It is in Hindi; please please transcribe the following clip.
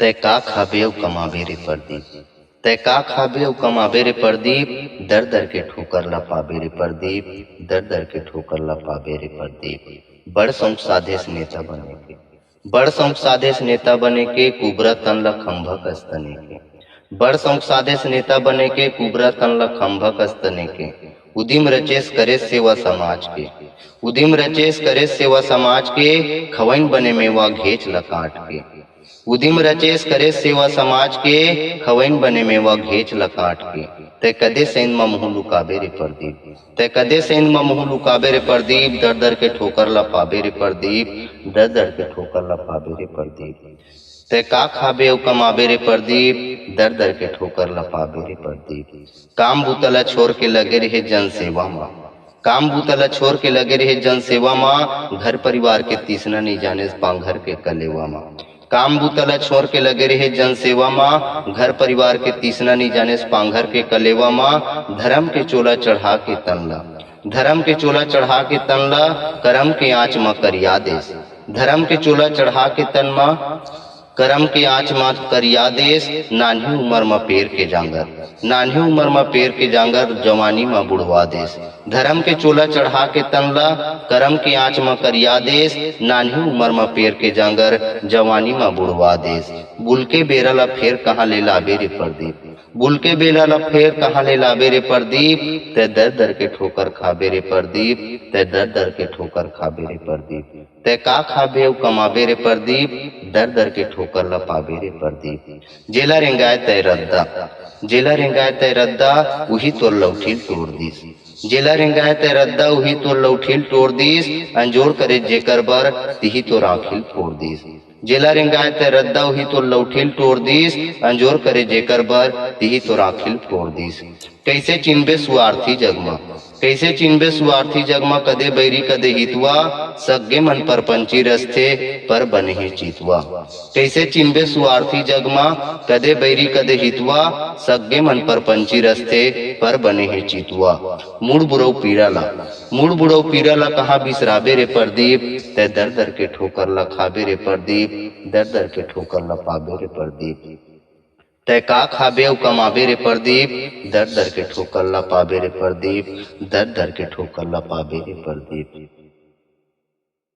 तै का खाबे अउ कमाबे रे परदीप। तै का खाबे अउ कमाबे रे परदीप। दर दर के ठोकर ला पाबे रे परदीप। दर दर के ठोकर ला पाबे रे परदीप। बड़ शौक साधेस नेता बने के। बड़ शौक साधेस नेता बने के कुबरा तन ला खंभा कस तने के। बड़ शौक साधेस नेता बने के कुबरा तन ला खंभा कस तने के। उदिम रचेस करे सेवा समाज के। उदिम रचेस करे सेवा समाज के। खवैन बने मेवा घेच ला काट के। उदिम रचेस करे सेवा समाज के। खवैन बने मेवा घेच ला काट के। तै कदे सैन म मुँह लुकाबे रे परदीप। तै कदे सैन म मुँह लुकाबे रे परदीप। दर दर के ठोकर ला पाबे रे परदीप। दर दर के ठोकर ला पाबे रे परदीप। तै का खाबे अउ कमाबे रे परदीप। दर दर के ठोकर ला पाबे रे परदीप। काम बूता ला छोड़ के लगे रहे जन सेवा म। काम बूता ला छोड़ के लगे रहे जन सेवा म। घर परिवार के तीसना नहीं जाने पांघर के कलेवा म। काम बूता ला छोड़ के लगे रहे जन सेवा म। घर परिवार के तीसना नहीं जाने पांघर के कलेवा म। धर्म के चोला चढ़ा के तन ला। धर्म के चोला चढ़ा के तन ला। करम के आँच म करिया देस। धर्म के चोला चढ़ा के तन म करम के आँच म करिया देस। नान्ही उमर म पेर के जांगर। नान्ही उमर म पेर के जांगर जवानी म बुड़वा देस। धर्म के चोला चढ़ा के तन ला। करम के आँच म करिया देस। नान्ही उमर म पेर के जांगर जवानी म बुड़वा देस। बुल के बेरा ला फेर कहाँ ले लाबे रे परदीप। बुल के बेला ला फेर कहाँ ले लाबे रे परदीप। तै दर दर के ठोकर खाबे रे परदीप। तै दर दर के ठोकर खाबे रे परदीप। तै का खाबे अउ कमाबे रे परदीप। दर दर के ठोकर ला पाबे रे परदीप। जेला रेंगाय तै रद्दा। जेला रेंगाय तै रद्दा उही तोर लौठिल तोड़ दिस। जेला रेंगाय तै रद्दा उही तोर लौठिल तोड़ दिस। अंजोर करे जेकर बर तिही तोर आँखिल फोड़ दिस। जेला रेंगाय तै रद्दा उही तोर लौठिल तोड़ दिस। अंजोर करे जेकर बर तिही तोर आँखिल फोड़ दिस। कैसे चिन्बे सुआर्थी जग म। कैसे चिन्बे सुआर्थी जग म कदे बैरी कदे हितवा। सग्गे मन परपंची रसथे पर बने चितवा। कैसे चिन्बे सुआर्थी जग म कदे बैरी कदे हितवा। सग्गे मन परपंची रसथे पर बने चितवा। मुड़ बुरऊ पीरा ला। मुड़ बुड़ऊ पीरा ला कहाँ बिसराबे रे परदीप। तै दर दर के ठोकर ला खाबे रे परदीप। दर दर के ठोकर ला पाबे रे परदीप। तै का खाबे अउ कमाबे रे परदीप। दर दर के ठोकर ला पाबे रे परदीप। दर दर के ठोकर ला पाबे रे परदीप।